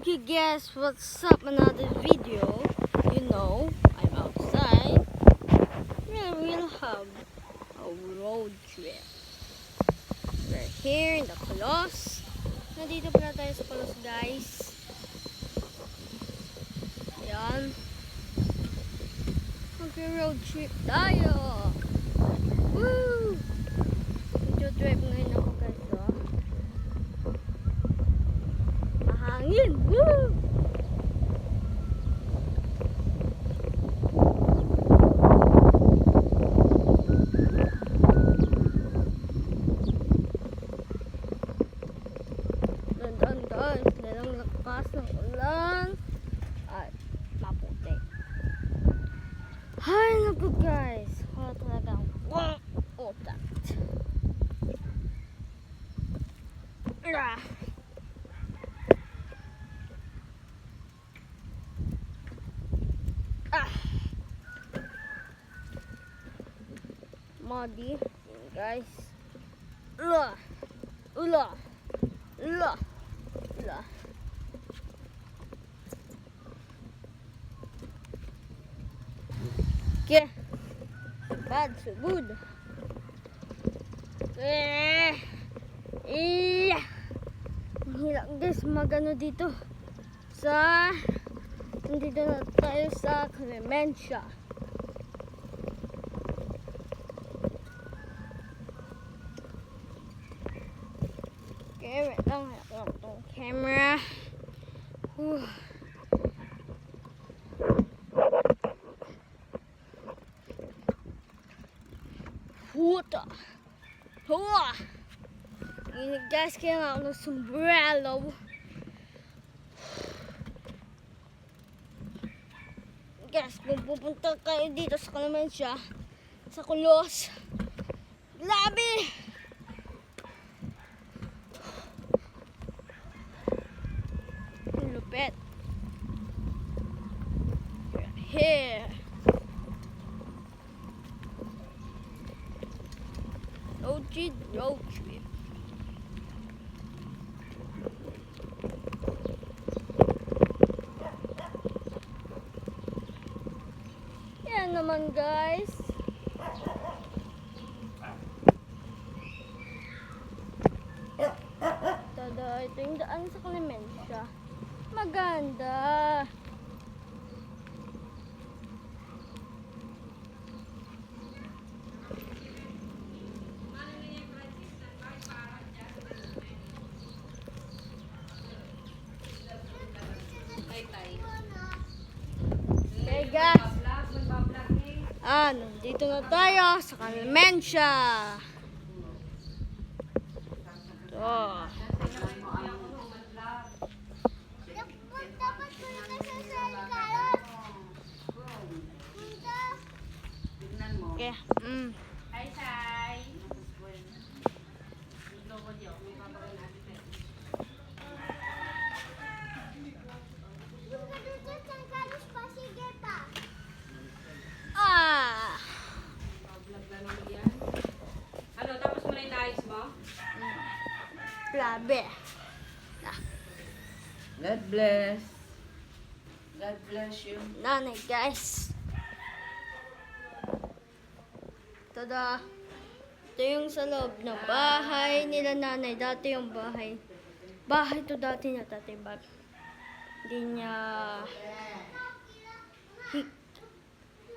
Okay guys, what's up? Another video. You know, I'm outside. We'll have a road trip. We're here in the Colos. Nandito pala tayo sa Colos guys. Ayan. Mag-road trip tayo. Woo! Nag-drive ngayon ako guys. Oh. Mahangin. Woo! Dandan guys, lalang lakas ng ulan at maputi. Hay naku guys, wala talagang utat. Muddy guys. Ula. Okay. Bad, so good. Ang hirap guys magano dito sa nandito na tayo sa Clemencia. Okay, wait lang itong camera. Puta. Hua. Guys, kaya nga ako ng sombrero. Guys, kung pupunta kayo dito sa Clemencia, sa Colos, grabe! Ang lupit. Here. Road trip. Yan naman guys. Tada, ito yung daan sa Clemencia. Maganda. Okay guys. Nandito na tayo sa Clemencia. Ito. Okay. Hi, Sai. Ano, tapos mo na yung ayos mo? Grabe. God bless. God bless you. Nanay guys. Tada. Ito yung sa loob ng bahay nila nanay. Dati yung bahay. Bahay to dati niya tatay bag. Hindi niya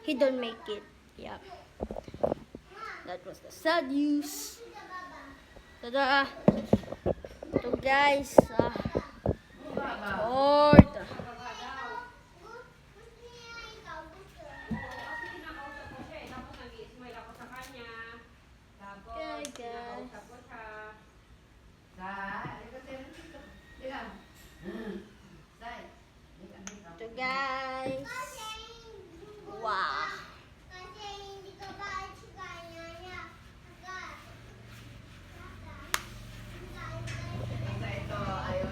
he don't make it. Yeah. That was the sad news. Tada. Ito guys. Lord. Okay guys. Ito guys. Wow. Ito, ayaw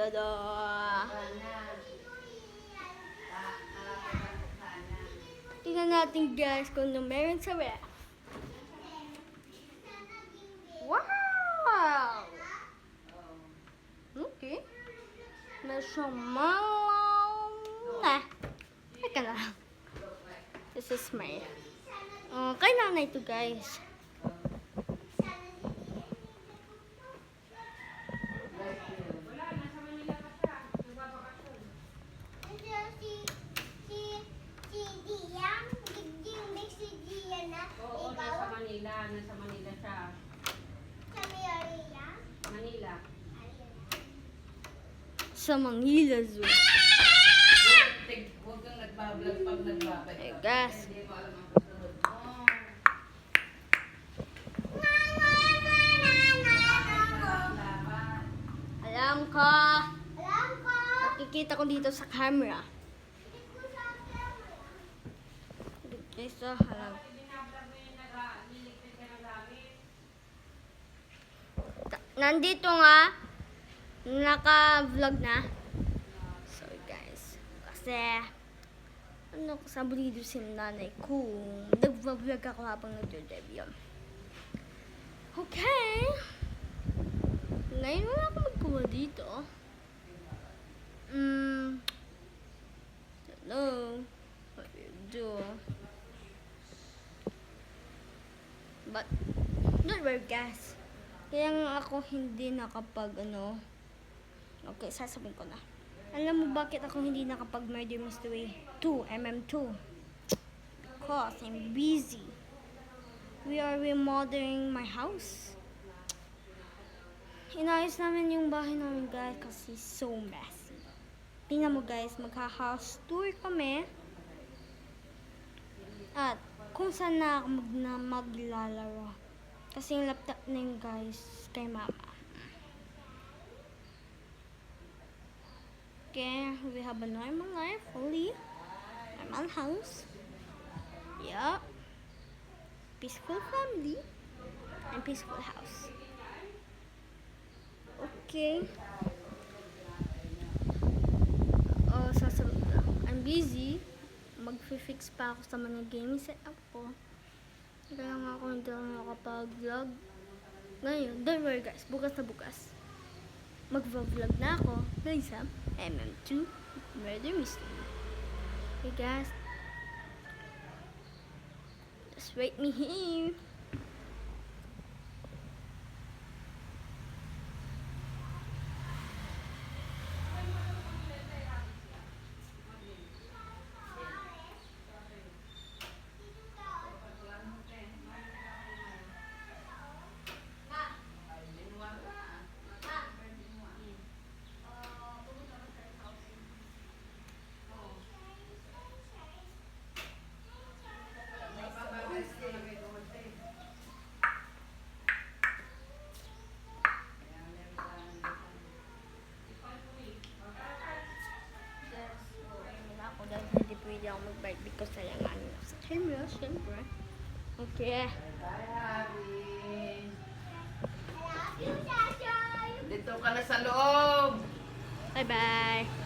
Tada! Tingnan natin guys kung ano meron sa ref. Wow! Okay. Marshmallow. Teka lang. This is my... kailangan na ito guys. Wala, nasa Manila pa siya. Nagbabakasyon. Oo, nasa Manila. Nasa Manila siya. Manila. Sa Manila Zoo. Huwag kang nagbablog pag nagbabay. Hey guys. Hindi mo alam ang kasunod. Oh. Alam ko. Nakikita ko dito sa camera. Guys, alam. Nandito nga. Naka-vlog na. Sorry guys. Kasi sabi dito si nanay ko. Nag-vlog ako habang nag-drive yun. Okay. Ngayon wala akong magkuha dito. Hello. What do you do? But, don't worry guys. Kaya nga ako hindi nakapag okay, sasabihin ko na. Alam mo bakit ako hindi nakapag Murder Mystery 2 MM2? Because I'm busy. We are remodeling my house. Inayos namin yung bahay namin guys kasi so messy. Tingnan mo guys, magha-house tour kami. At kung saan na ako maglalaro. Kasi yung laptop na yun guys kay mama. Okay, we have a normal life, fully normal house. Yup. Peaceful family and peaceful house. Okay. Sasabi ko. I'm busy. Mag-fix pa ako sa mga gaming setup ko. Kaya nga ako hindi ako nakapag-vlog. Ngayon, don't worry guys. Bukas na bukas. Mag-vlog na ako. Guys, MM2 Murder Mystery. Hey guys. Just wait me here. Hindi pwede ako mag-bike because sayangan nyo sa camera, syempre. Okay. Bye, Abby. Dito ka na sa loob. Bye-bye.